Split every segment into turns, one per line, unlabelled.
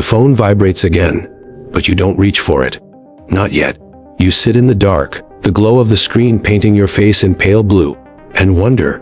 phone vibrates again, but you don't reach for it. Not yet. You sit in the dark, the glow of the screen painting your face in pale blue, and wonder,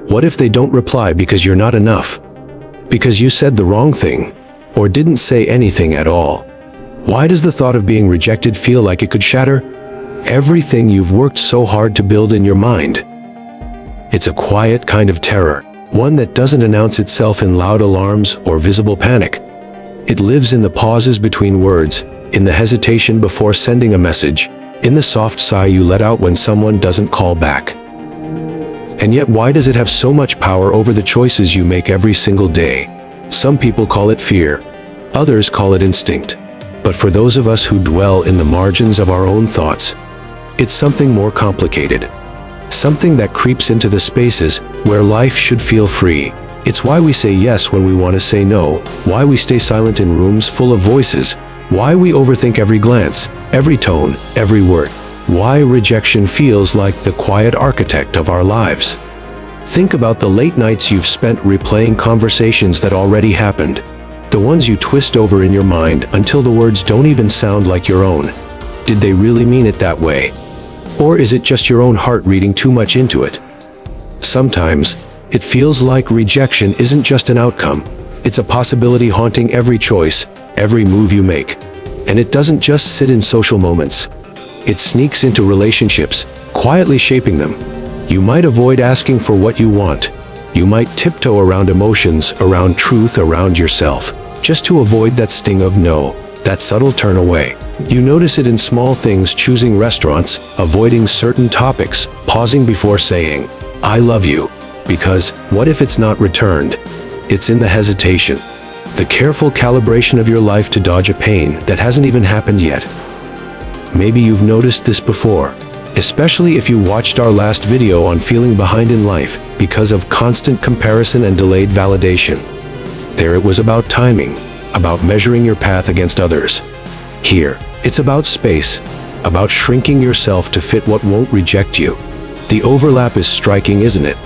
what if they don't reply because you're not enough? Because you said the wrong thing, or didn't say anything at all? Why does the thought of being rejected feel like it could shatter everything you've worked so hard to build in your mind? It's a quiet kind of terror, one that doesn't announce itself in loud alarms or visible panic. It lives in the pauses between words, in the hesitation before sending a message, in the soft sigh you let out when someone doesn't call back. And yet, why does it have so much power over the choices you make every single day? Some people call it fear, others call it instinct. But for those of us who dwell in the margins of our own thoughts, it's something more complicated. Something that creeps into the spaces where life should feel free. It's why we say yes when we want to say no, why we stay silent in rooms full of voices, why we overthink every glance, every tone, every word. Why rejection feels like the quiet architect of our lives. Think about the late nights you've spent replaying conversations that already happened. The ones you twist over in your mind until the words don't even sound like your own. Did they really mean it that way? Or is it just your own heart reading too much into it? Sometimes, it feels like rejection isn't just an outcome. It's a possibility haunting every choice, every move you make. And it doesn't just sit in social moments. It sneaks into relationships, quietly shaping them. You might avoid asking for what you want. You might tiptoe around emotions, around truth, around yourself, just to avoid that sting of no, that subtle turn away. You notice it in small things, choosing restaurants, avoiding certain topics, pausing before saying, "I love you," because what if it's not returned? It's in the hesitation, the careful calibration of your life to dodge a pain that hasn't even happened yet. Maybe you've noticed this before, especially if you watched our last video on feeling behind in life because of constant comparison and delayed validation. There it was about timing, about measuring your path against others. Here, it's about space, about shrinking yourself to fit what won't reject you. The overlap is striking, isn't it?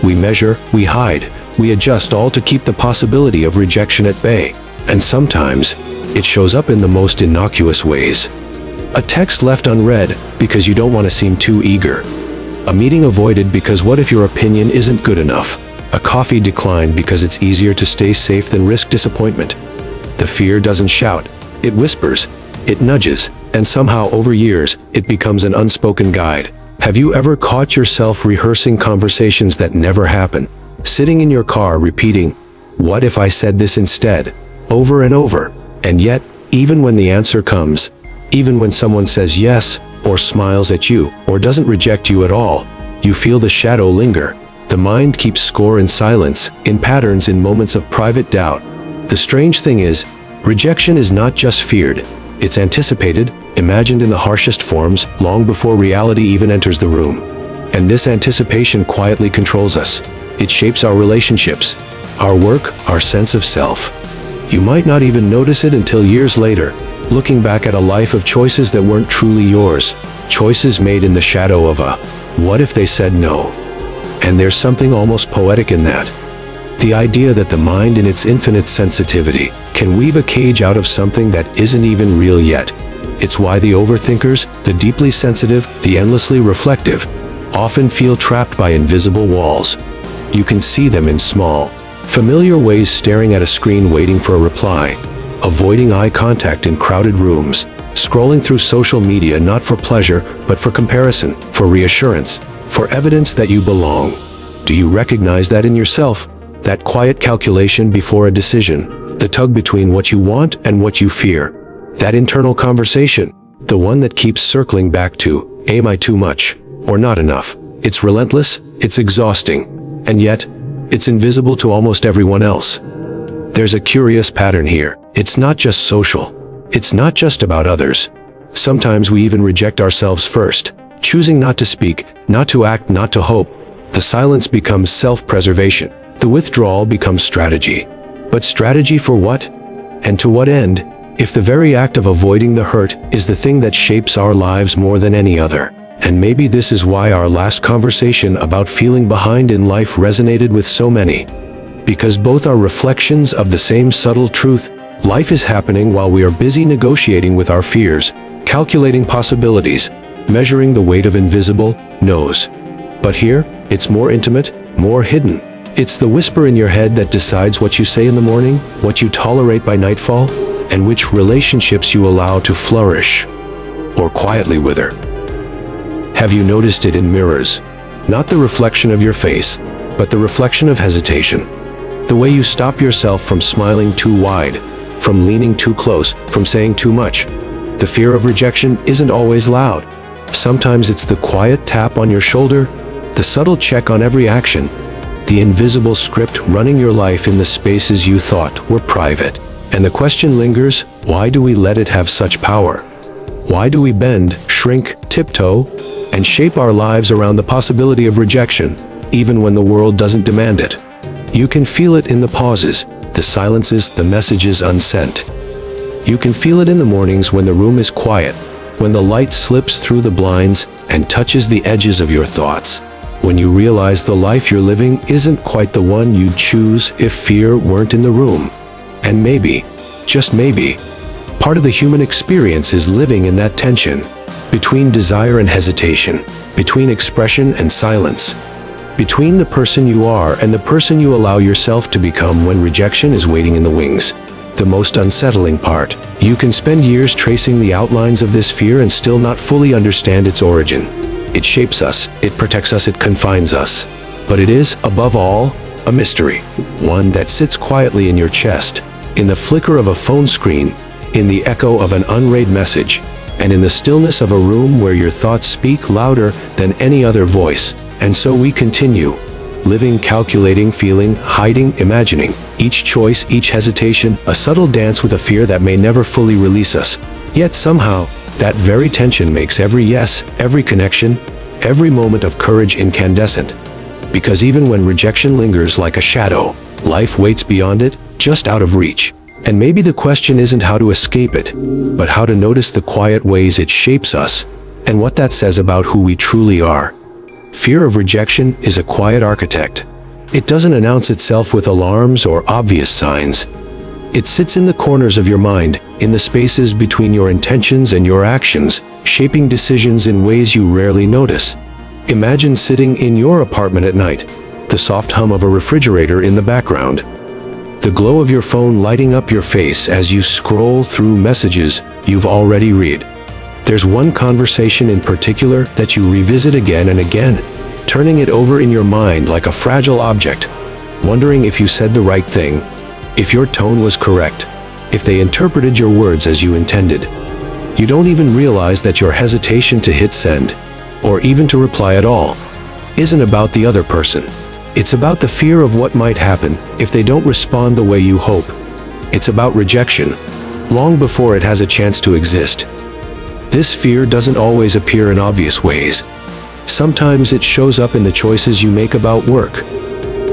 We measure, we hide, we adjust, all to keep the possibility of rejection at bay. And sometimes, it shows up in the most innocuous ways. A text left unread because you don't want to seem too eager. A meeting avoided because what if your opinion isn't good enough? A coffee declined because it's easier to stay safe than risk disappointment. The fear doesn't shout, it whispers, it nudges, and somehow over years, it becomes an unspoken guide. Have you ever caught yourself rehearsing conversations that never happen? Sitting in your car repeating, "What if I said this instead?" over and over. And yet, even when the answer comes, even when someone says yes, or smiles at you, or doesn't reject you at all, you feel the shadow linger. The mind keeps score in silence, in patterns, in moments of private doubt. The strange thing is, rejection is not just feared, it's anticipated, imagined in the harshest forms, long before reality even enters the room. And this anticipation quietly controls us. It shapes our relationships, our work, our sense of self. You might not even notice it until years later, looking back at a life of choices that weren't truly yours, choices made in the shadow of a "what if they said no?" And there's something almost poetic in that. The idea that the mind in its infinite sensitivity can weave a cage out of something that isn't even real yet. It's why the overthinkers, the deeply sensitive, the endlessly reflective, often feel trapped by invisible walls. You can see them in small, familiar ways, staring at a screen waiting for a reply, avoiding eye contact in crowded rooms, scrolling through social media not for pleasure, but for comparison, for reassurance, for evidence that you belong. Do you recognize that in yourself? That quiet calculation before a decision, the tug between what you want and what you fear. That internal conversation, the one that keeps circling back to, am I too much, or not enough? It's relentless, it's exhausting, and yet, it's invisible to almost everyone else. There's a curious pattern here. It's not just social. It's not just about others. Sometimes we even reject ourselves first, choosing not to speak, not to act, not to hope. The silence becomes self-preservation. The withdrawal becomes strategy. But strategy for what? And to what end, if the very act of avoiding the hurt is the thing that shapes our lives more than any other? And maybe this is why our last conversation about feeling behind in life resonated with so many. Because both are reflections of the same subtle truth: Life is happening while we are busy negotiating with our fears, calculating possibilities, measuring the weight of invisible no's. But here, it's more intimate, more hidden. It's the whisper in your head that decides what you say in the morning, what you tolerate by nightfall, and which relationships you allow to flourish or quietly wither. Have you noticed it in mirrors? Not the reflection of your face, but the reflection of hesitation. The way you stop yourself from smiling too wide, from leaning too close, from saying too much. The fear of rejection isn't always loud. Sometimes it's the quiet tap on your shoulder, the subtle check on every action, the invisible script running your life in the spaces you thought were private. And the question lingers, why do we let it have such power? Why do we bend, shrink, tiptoe, and shape our lives around the possibility of rejection, even when the world doesn't demand it? You can feel it in the pauses, the silences, the messages unsent. You can feel it in the mornings when the room is quiet, when the light slips through the blinds and touches the edges of your thoughts, when you realize the life you're living isn't quite the one you'd choose if fear weren't in the room. And maybe, just maybe, part of the human experience is living in that tension, between desire and hesitation, between expression and silence, between the person you are and the person you allow yourself to become when rejection is waiting in the wings. The most unsettling part, you can spend years tracing the outlines of this fear and still not fully understand its origin. It shapes us, it protects us, it confines us. But it is, above all, a mystery, one that sits quietly in your chest, in the flicker of a phone screen, in the echo of an unread message, and in the stillness of a room where your thoughts speak louder than any other voice. And so we continue, living, calculating, feeling, hiding, imagining. Each choice, each hesitation, a subtle dance with a fear that may never fully release us. Yet somehow, that very tension makes every yes, every connection, every moment of courage incandescent. Because even when rejection lingers like a shadow, life waits beyond it, just out of reach. And maybe the question isn't how to escape it, but how to notice the quiet ways it shapes us, and what that says about who we truly are. Fear of rejection is a quiet architect. It doesn't announce itself with alarms or obvious signs. It sits in the corners of your mind, in the spaces between your intentions and your actions, shaping decisions in ways you rarely notice. Imagine sitting in your apartment at night, the soft hum of a refrigerator in the background, the glow of your phone lighting up your face as you scroll through messages you've already read. There's one conversation in particular that you revisit again and again, turning it over in your mind like a fragile object, wondering if you said the right thing, if your tone was correct, if they interpreted your words as you intended. You don't even realize that your hesitation to hit send, or even to reply at all, isn't about the other person. It's about the fear of what might happen if they don't respond the way you hope. It's about rejection, long before it has a chance to exist. This fear doesn't always appear in obvious ways. Sometimes it shows up in the choices you make about work.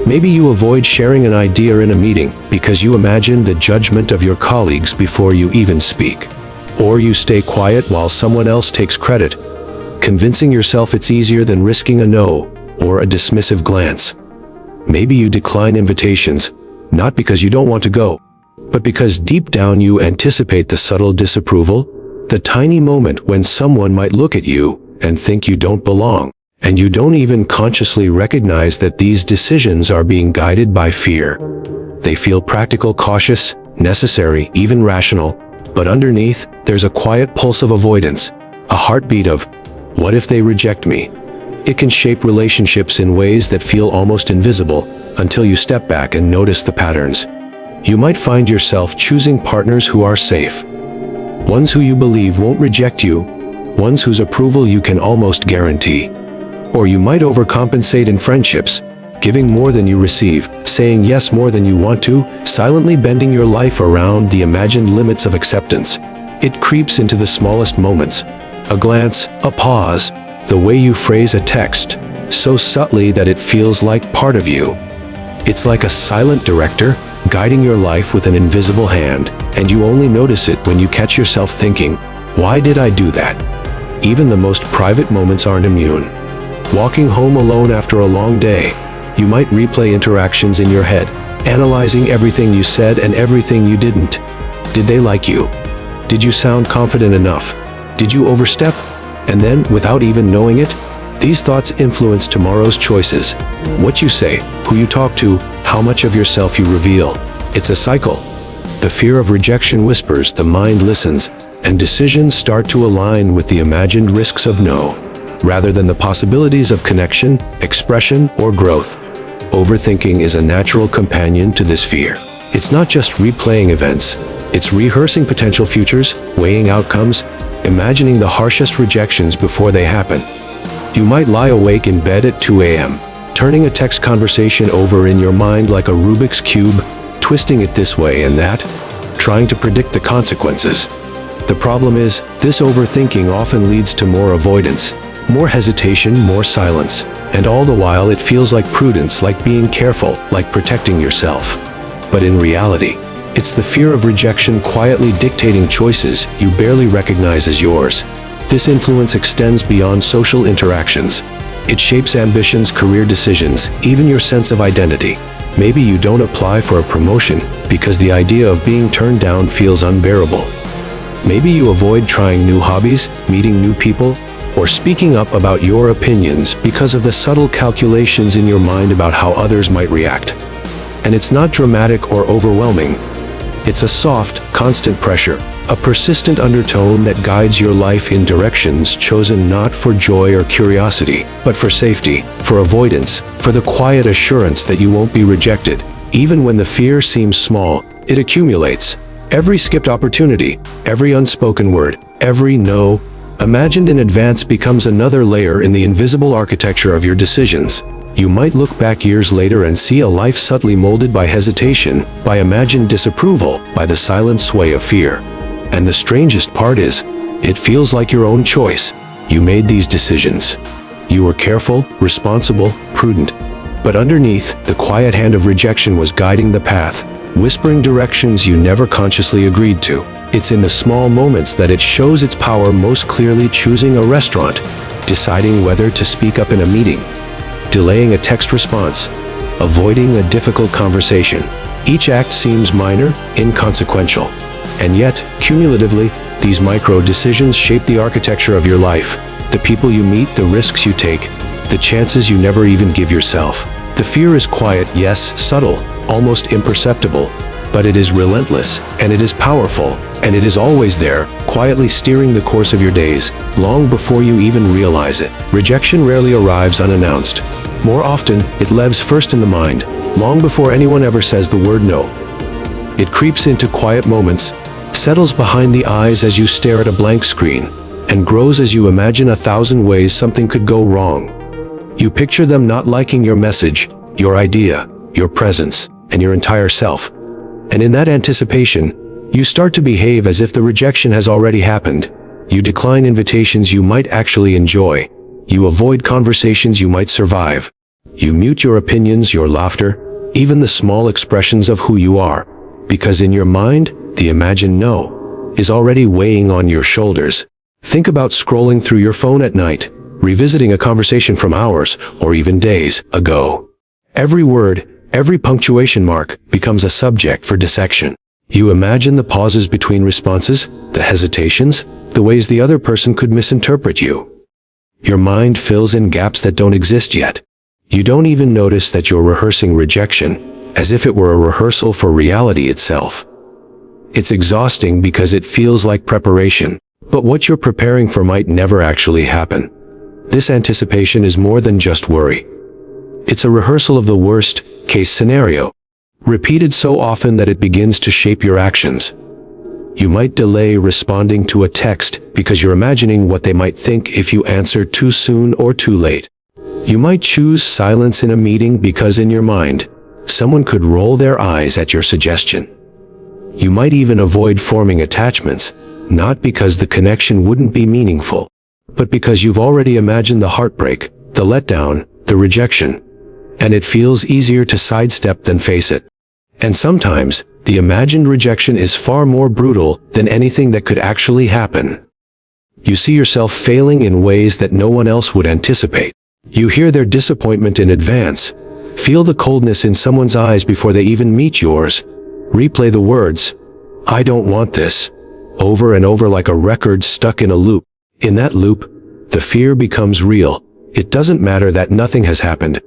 Maybe you avoid sharing an idea in a meeting because you imagine the judgment of your colleagues before you even speak. Or you stay quiet while someone else takes credit, convincing yourself it's easier than risking a no or a dismissive glance. Maybe you decline invitations, not because you don't want to go, but because deep down you anticipate the subtle disapproval, the tiny moment when someone might look at you and think you don't belong, and you don't even consciously recognize that these decisions are being guided by fear. They feel practical, cautious, necessary, even rational, but underneath, there's a quiet pulse of avoidance, a heartbeat of, what if they reject me? It can shape relationships in ways that feel almost invisible until you step back and notice the patterns. You might find yourself choosing partners who are safe, ones who you believe won't reject you, ones whose approval you can almost guarantee. Or you might overcompensate in friendships, giving more than you receive, saying yes more than you want to, silently bending your life around the imagined limits of acceptance. It creeps into the smallest moments, a glance, a pause, the way you phrase a text, so subtly that it feels like part of you. It's like a silent director guiding your life with an invisible hand, and you only notice it when you catch yourself thinking, why did I do that? Even the most private moments aren't immune. Walking home alone after a long day, you might replay interactions in your head, analyzing everything you said and everything you didn't. Did they like you? Did you sound confident enough? Did you overstep? And then, without even knowing it, these thoughts influence tomorrow's choices. What you say, who you talk to, how much of yourself you reveal. It's a cycle. The fear of rejection whispers, the mind listens, and decisions start to align with the imagined risks of no, rather than the possibilities of connection, expression, or growth. Overthinking is a natural companion to this fear. It's not just replaying events, it's rehearsing potential futures, weighing outcomes, imagining the harshest rejections before they happen. You might lie awake in bed at 2 a.m., turning a text conversation over in your mind like a Rubik's Cube, twisting it this way and that, trying to predict the consequences. The problem is, this overthinking often leads to more avoidance, more hesitation, more silence, and all the while it feels like prudence, like being careful, like protecting yourself. But in reality, it's the fear of rejection quietly dictating choices you barely recognize as yours. This influence extends beyond social interactions. It shapes ambitions, career decisions, even your sense of identity. Maybe you don't apply for a promotion because the idea of being turned down feels unbearable. Maybe you avoid trying new hobbies, meeting new people, or speaking up about your opinions because of the subtle calculations in your mind about how others might react. And it's not dramatic or overwhelming. It's a soft, constant pressure, a persistent undertone that guides your life in directions chosen not for joy or curiosity, but for safety, for avoidance, for the quiet assurance that you won't be rejected. Even when the fear seems small, it accumulates. Every skipped opportunity, every unspoken word, every no, imagined in advance becomes another layer in the invisible architecture of your decisions. You might look back years later and see a life subtly molded by hesitation, by imagined disapproval, by the silent sway of fear. And the strangest part is, it feels like your own choice. You made these decisions. You were careful, responsible, prudent. But underneath, the quiet hand of rejection was guiding the path, whispering directions you never consciously agreed to. It's in the small moments that it shows its power most clearly, choosing a restaurant, deciding whether to speak up in a meeting, delaying a text response, avoiding a difficult conversation. Each act seems minor, inconsequential. And yet, cumulatively, these micro decisions shape the architecture of your life. The people you meet, the risks you take, the chances you never even give yourself. The fear is quiet, yes, subtle, almost imperceptible, but it is relentless, and it is powerful, and it is always there, quietly steering the course of your days, long before you even realize it. Rejection rarely arrives unannounced. More often, it lives first in the mind, long before anyone ever says the word no. It creeps into quiet moments, settles behind the eyes as you stare at a blank screen, and grows as you imagine 1,000 ways something could go wrong. You picture them not liking your message, your idea, your presence, and your entire self. And in that anticipation, you start to behave as if the rejection has already happened. You decline invitations you might actually enjoy. You avoid conversations you might survive. You mute your opinions, your laughter, even the small expressions of who you are, because in your mind, the imagined no is already weighing on your shoulders. Think about scrolling through your phone at night, revisiting a conversation from hours or even days ago. Every word, every punctuation mark becomes a subject for dissection. You imagine the pauses between responses, the hesitations, the ways the other person could misinterpret you. Your mind fills in gaps that don't exist yet. You don't even notice that you're rehearsing rejection, as if it were a rehearsal for reality itself. It's exhausting because it feels like preparation, but what you're preparing for might never actually happen. This anticipation is more than just worry. It's a rehearsal of the worst-case scenario, repeated so often that it begins to shape your actions. You might delay responding to a text because you're imagining what they might think if you answer too soon or too late. You might choose silence in a meeting because in your mind, someone could roll their eyes at your suggestion. You might even avoid forming attachments, not because the connection wouldn't be meaningful, but because you've already imagined the heartbreak, the letdown, the rejection, and it feels easier to sidestep than face it. And sometimes, the imagined rejection is far more brutal than anything that could actually happen. You see yourself failing in ways that no one else would anticipate. You hear their disappointment in advance, feel the coldness in someone's eyes before they even meet yours, replay the words, "I don't want this," over and over like a record stuck in a loop. In that loop, the fear becomes real. It doesn't matter that nothing has happened.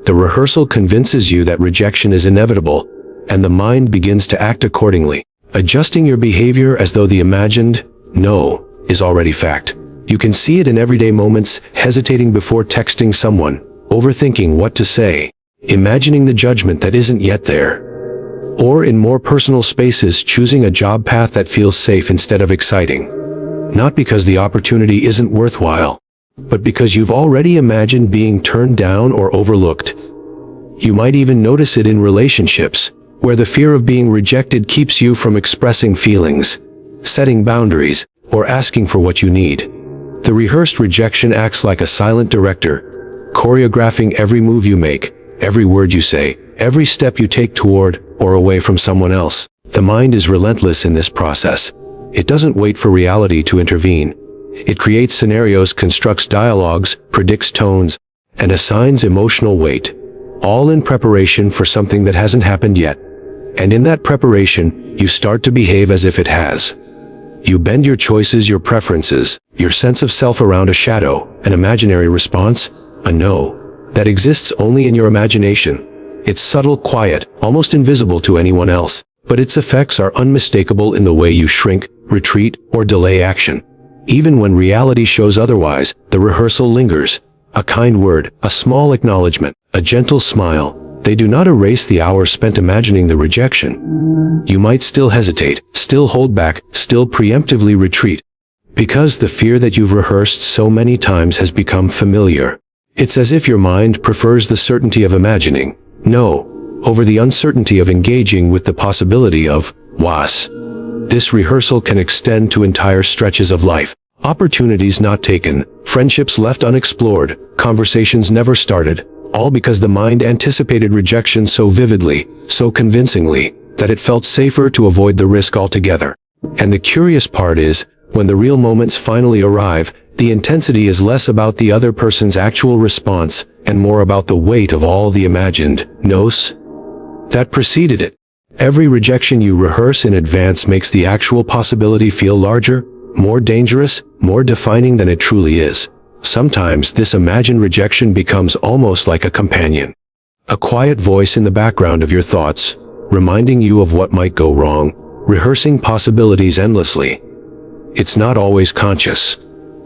The rehearsal convinces you that rejection is inevitable, and the mind begins to act accordingly, adjusting your behavior as though the imagined no is already fact. You can see it in everyday moments, hesitating before texting someone, overthinking what to say, imagining the judgment that isn't yet there. Or in more personal spaces, choosing a job path that feels safe instead of exciting. Not because the opportunity isn't worthwhile, but because you've already imagined being turned down or overlooked. You might even notice it in relationships, where the fear of being rejected keeps you from expressing feelings, setting boundaries, or asking for what you need. The rehearsed rejection acts like a silent director, choreographing every move you make, every word you say, every step you take toward or away from someone else. The mind is relentless in this process. It doesn't wait for reality to intervene. It creates scenarios, constructs dialogues, predicts tones, and assigns emotional weight, all in preparation for something that hasn't happened yet. And in that preparation, you start to behave as if it has. You bend your choices, your preferences, your sense of self around a shadow, an imaginary response, a no, that exists only in your imagination. It's subtle, quiet, almost invisible to anyone else, but its effects are unmistakable in the way you shrink, retreat, or delay action. Even when reality shows otherwise, the rehearsal lingers. A kind word, a small acknowledgement, a gentle smile, they do not erase the hours spent imagining the rejection. You might still hesitate, still hold back, still preemptively retreat, because the fear that you've rehearsed so many times has become familiar. It's as if your mind prefers the certainty of imagining no over the uncertainty of engaging with the possibility of was. This rehearsal can extend to entire stretches of life. Opportunities not taken, friendships left unexplored, conversations never started, all because the mind anticipated rejection so vividly, so convincingly, that it felt safer to avoid the risk altogether. And the curious part is, when the real moments finally arrive, the intensity is less about the other person's actual response, and more about the weight of all the imagined no's that preceded it. Every rejection you rehearse in advance makes the actual possibility feel larger, more dangerous, more defining than it truly is. Sometimes this imagined rejection becomes almost like a companion. A quiet voice in the background of your thoughts, reminding you of what might go wrong, rehearsing possibilities endlessly. It's not always conscious.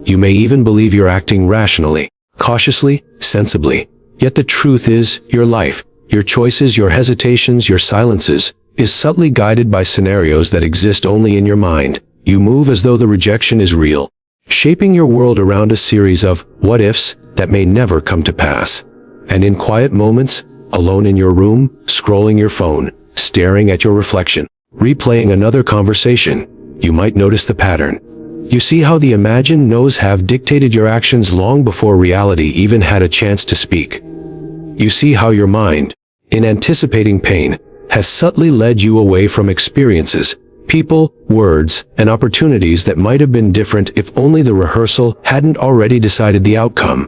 You may even believe you're acting rationally, cautiously, sensibly. Yet the truth is, your life, your choices, your hesitations, your silences, is subtly guided by scenarios that exist only in your mind. You move as though the rejection is real, shaping your world around a series of what-ifs that may never come to pass. And in quiet moments, alone in your room, scrolling your phone, staring at your reflection, replaying another conversation, you might notice the pattern. You see how the imagined no's have dictated your actions long before reality even had a chance to speak. You see how your mind, in anticipating pain, has subtly led you away from experiences, people, words, and opportunities that might have been different if only the rehearsal hadn't already decided the outcome.